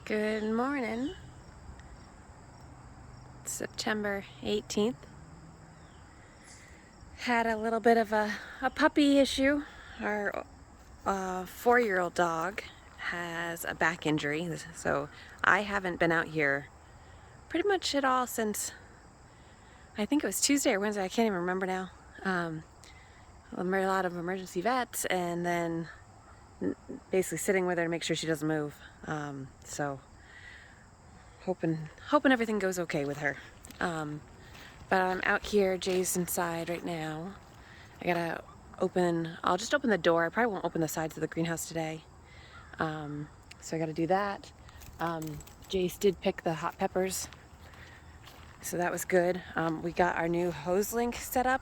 Good morning. September 18th. Had a little bit of a puppy issue. Our 4-year-old dog has a back injury, so I haven't been out here pretty much at all since I think it was Tuesday or Wednesday. I can't even remember now. A lot of emergency vets, and then basically sitting with her to make sure she doesn't move. So hoping everything goes okay with her. But I'm out here. Jay's inside right now. I'll just open the door. I probably won't open the sides of the greenhouse today. So I gotta do that. Jace did pick the hot peppers, so that was good. We got our new hose link set up.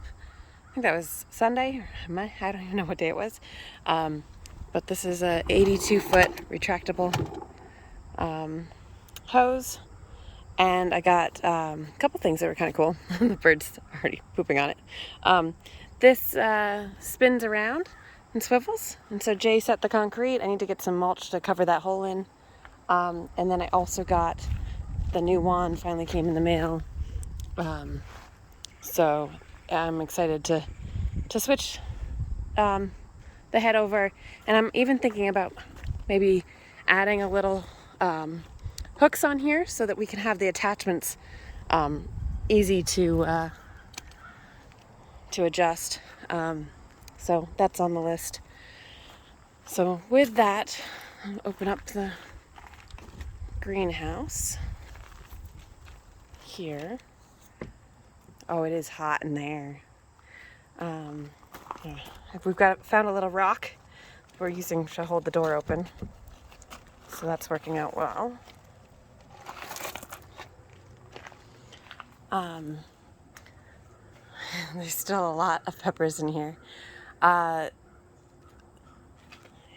I think that was Sunday. I don't even know what day it was. But this is a 82-foot retractable hose. And I got a couple things that were kind of cool. The bird's already pooping on it. This spins around and swivels. And so Jay set the concrete. I need to get some mulch to cover that hole in. And then I also got the new wand, finally came in the mail. So I'm excited to switch the head over. And I'm even thinking about maybe adding a little hooks on here so that we can have the attachments easy to adjust. So that's on the list. So with that, I'll open up the greenhouse here. Oh, it is hot in there. We've found a little rock we're using to hold the door open. So that's working out well. There's still a lot of peppers in here.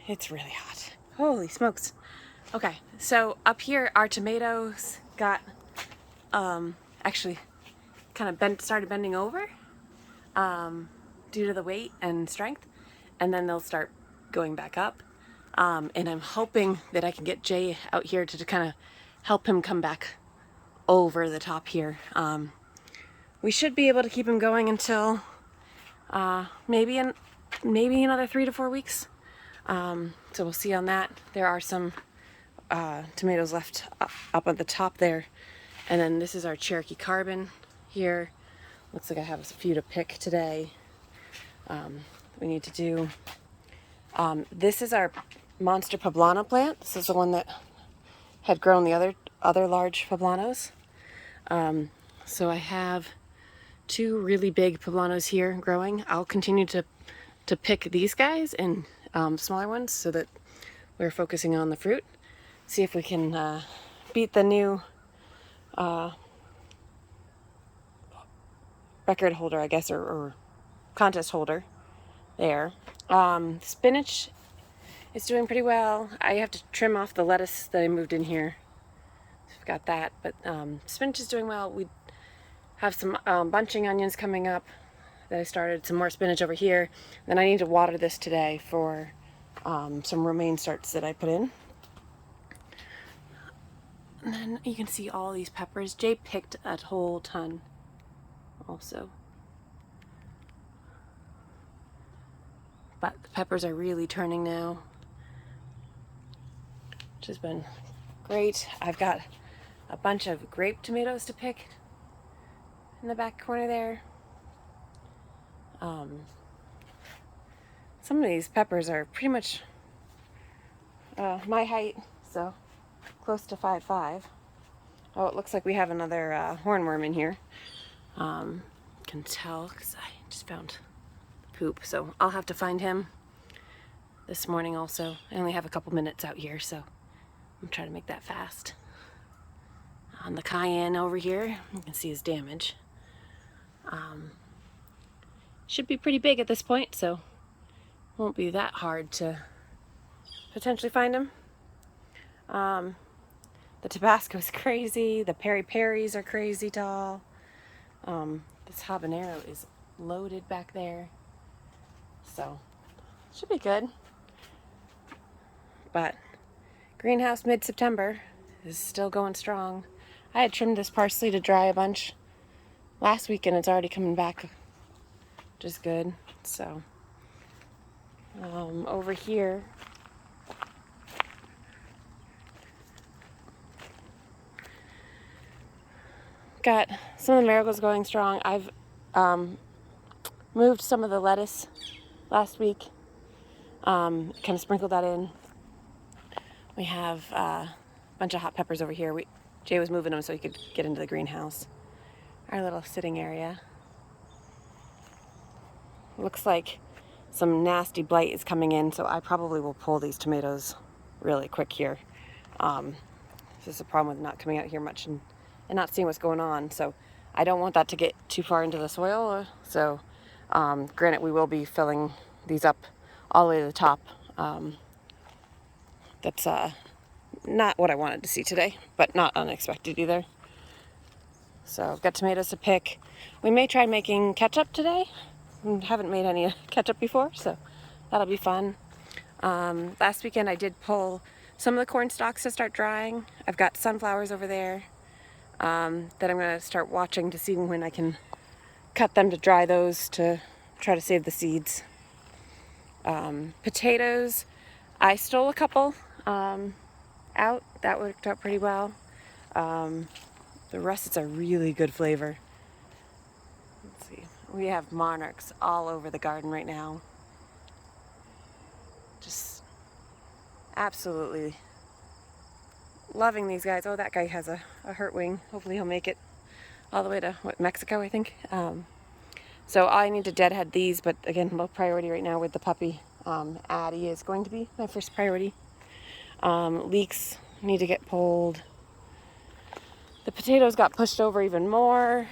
It's really hot. Holy smokes. Okay, so up here our tomatoes got actually kind of started bending over due to the weight and strength, and then they'll start going back up. And I'm hoping that I can get Jay out here to kind of help him come back over the top here. We should be able to keep him going until maybe another 3 to 4 weeks. So we'll see on that. There are some tomatoes left up at the top there. And then this is our Cherokee Carbon here. Looks like I have a few to pick today. We need to do. This is our monster poblano plant. This is the one that had grown the other large poblanos. So I have 2 really big poblanos here growing. I'll continue to pick these guys and smaller ones so that we're focusing on the fruit. See if we can beat the new record holder, I guess, or contest holder there. Spinach is doing pretty well. I have to trim off the lettuce that I moved in here. I've got that, but spinach is doing well. We have some bunching onions coming up that I started, some more spinach over here. Then I need to water this today for some romaine starts that I put in. And then you can see all these peppers. Jay picked a whole ton also. But the peppers are really turning now, which has been great. I've got a bunch of grape tomatoes to pick in the back corner there. Some of these peppers are pretty much my height, so close to 5'5". Oh, it looks like we have another hornworm in here. Can tell because I just found poop, so I'll have to find him this morning also. I only have a couple minutes out here, so I'm trying to make that fast. On the cayenne over here, you can see his damage. Should be pretty big at this point, so won't be that hard to potentially find him. The Tabasco's crazy. The peri-peris are crazy tall. This habanero is loaded back there. So, should be good. But greenhouse mid-September is still going strong. I had trimmed this parsley to dry a bunch last week and it's already coming back, which is good. So over here, got some of the marigolds going strong. I've moved some of the lettuce last week, kind of sprinkled that in. We have a bunch of hot peppers over here. Jay was moving them so he could get into the greenhouse. Our little sitting area. Looks like some nasty blight is coming in, so I probably will pull these tomatoes really quick here. This is a problem with not coming out here much and not seeing what's going on, so I don't want that to get too far into the soil. So granted, we will be filling these up all the way to the top. That's not what I wanted to see today, but not unexpected either. So I've got tomatoes to pick. We may try making ketchup today. We haven't made any ketchup before, so that'll be fun. Last weekend I did pull some of the corn stalks to start drying. I've got sunflowers over there that I'm going to start watching to see when I can cut them to dry those to try to save the seeds. Potatoes, I stole a couple out. That worked out pretty well. The russets are really good flavor. Let's see. We have monarchs all over the garden right now. Just absolutely loving these guys. Oh, that guy has a hurt wing. Hopefully he'll make it all the way to Mexico, I think. So I need to deadhead these, but again, low priority right now with the puppy. Addie is going to be my first priority. Leeks need to get pulled. The potatoes got pushed over even more,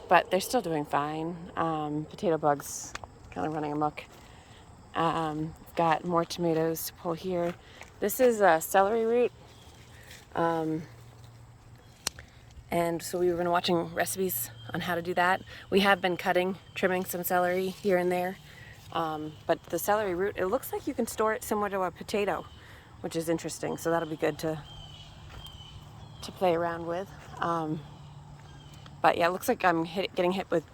but they're still doing fine. Potato bugs kind of running amok. Got more tomatoes to pull here. This is a celery root. And so we've been watching recipes on how to do that. We have been trimming some celery here and there. But the celery root, it looks like you can store it similar to a potato, which is interesting. So that'll be good to play around with. But yeah, it looks like I'm getting hit with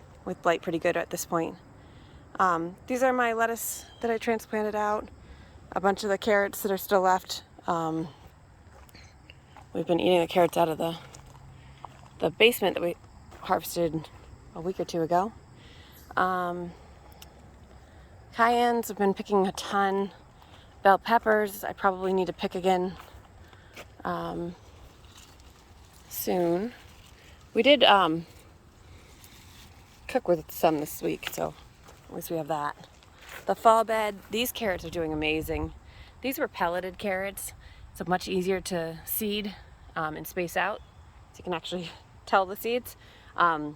blight pretty good at this point. These are my lettuce that I transplanted out. A bunch of the carrots that are still left. We've been eating the carrots out of the basement that we harvested a week or two ago. Cayennes, I've been picking a ton. Bell peppers, I probably need to pick again soon. We did cook with some this week, so at least we have that. The fall bed, these carrots are doing amazing. These were pelleted carrots, so much easier to seed and space out, so you can actually tell the seeds. And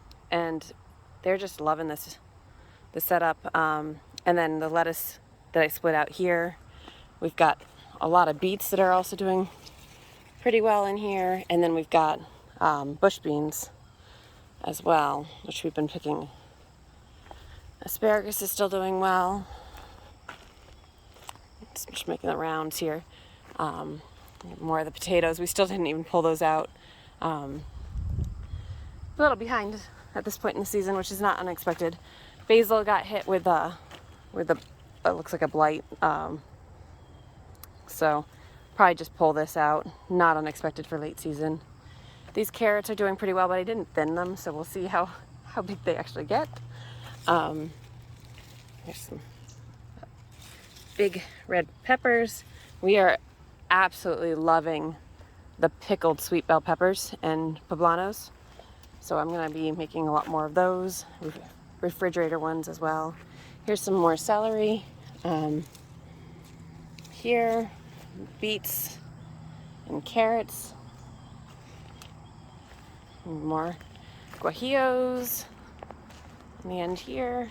they're just loving the setup. And then the lettuce that I split out here, we've got a lot of beets that are also doing pretty well in here, and then we've got bush beans as well, which we've been picking. Asparagus is still doing well. Just making the rounds here. More of the potatoes. We still didn't even pull those out. A little behind at this point in the season, which is not unexpected. Basil got hit with it looks like a blight. So probably just pull this out. Not unexpected for late season. These carrots are doing pretty well, but I didn't thin them, so we'll see how big they actually get. Here's some big red peppers. We are absolutely loving the pickled sweet bell peppers and poblanos. So I'm going to be making a lot more of those, refrigerator ones as well. Here's some more celery. Here, beets and carrots. More guajillos in the end here.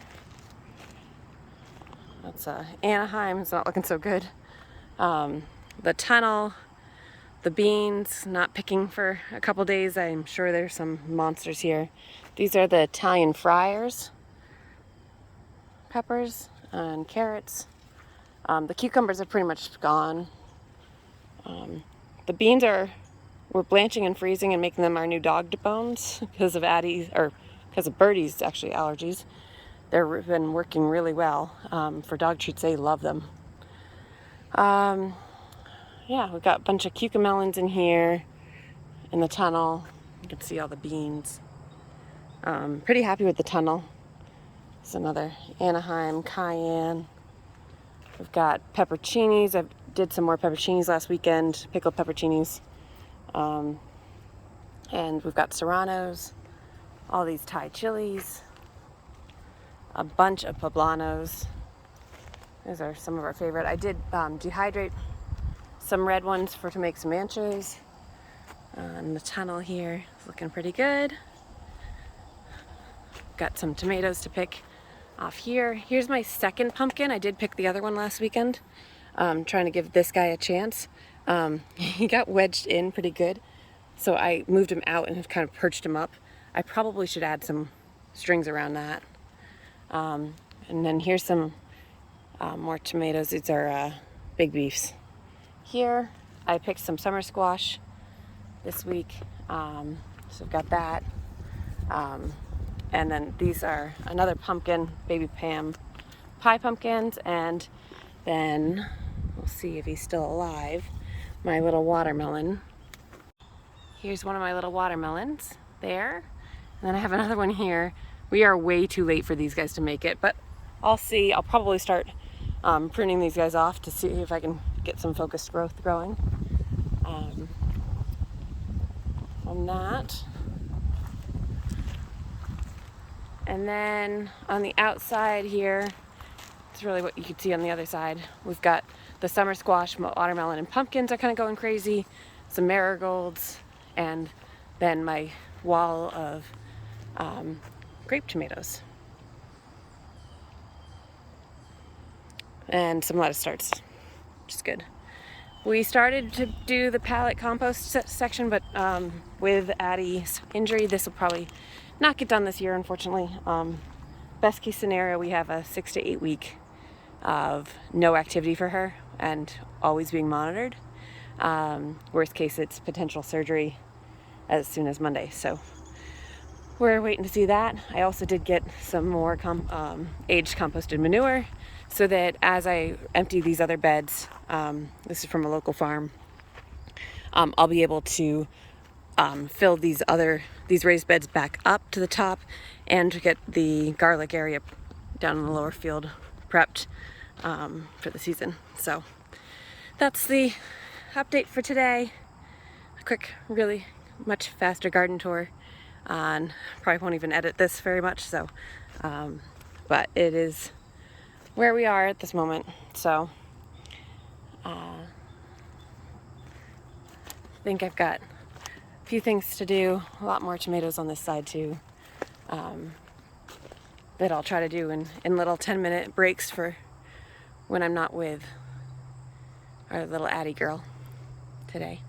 That's Anaheim. It's not looking so good. The tunnel, the beans, not picking for a couple days. I'm sure there's some monsters here. These are the Italian friars, peppers and carrots. The cucumbers are pretty much gone. The beans we're blanching and freezing and making them our new dog bones because of Addie's, or because of Birdie's actually allergies. They've been working really well for dog treats. They love them. Yeah, we've got a bunch of cucamelons in here in the tunnel. You can see all the beans. Pretty happy with the tunnel. It's another Anaheim cayenne. We've got pepperoncinis. I did some more pepperoncinis last weekend, pickled pepperoncinis. And we've got serranos, all these Thai chilies, a bunch of poblanos. Those are some of our favorite. I did dehydrate some red ones to make some anchos. And the tunnel here is looking pretty good. Got some tomatoes to pick off here. Here's my second pumpkin. I did pick the other one last weekend. Trying to give this guy a chance. He got wedged in pretty good, so I moved him out and have kind of perched him up. I probably should add some strings around that. And then here's some more tomatoes. These are big beefs. Here I picked some summer squash this week, so I've got that. And then these are another pumpkin, baby Pam pie pumpkins, and then we'll see if he's still alive, my little watermelon. Here's one of my little watermelons there, and then I have another one here. We are way too late for these guys to make it, but I'll see. I'll probably start pruning these guys off to see if I can get some focused growth growing. On that. And then on the outside here, it's really what you can see on the other side. We've got the summer squash, watermelon, and pumpkins are kind of going crazy. Some marigolds, and then my wall of grape tomatoes. And some lettuce starts, which is good. We started to do the pallet compost section, but with Addie's injury, this will probably not get done this year, unfortunately. Best case scenario, we have a 6 to 8 week of no activity for her and always being monitored. Worst case, it's potential surgery as soon as Monday. So we're waiting to see that. I also did get some more aged composted manure so that as I empty these other beds, this is from a local farm, I'll be able to fill these raised beds back up to the top and to get the garlic area down in the lower field prepped for the season. So that's the update for today. A quick, really much faster garden tour. And probably won't even edit this very much, so but it is where we are at this moment. So I think I've got a few things to do, a lot more tomatoes on this side too, that I'll try to do in little 10-minute breaks for when I'm not with our little Addie girl today.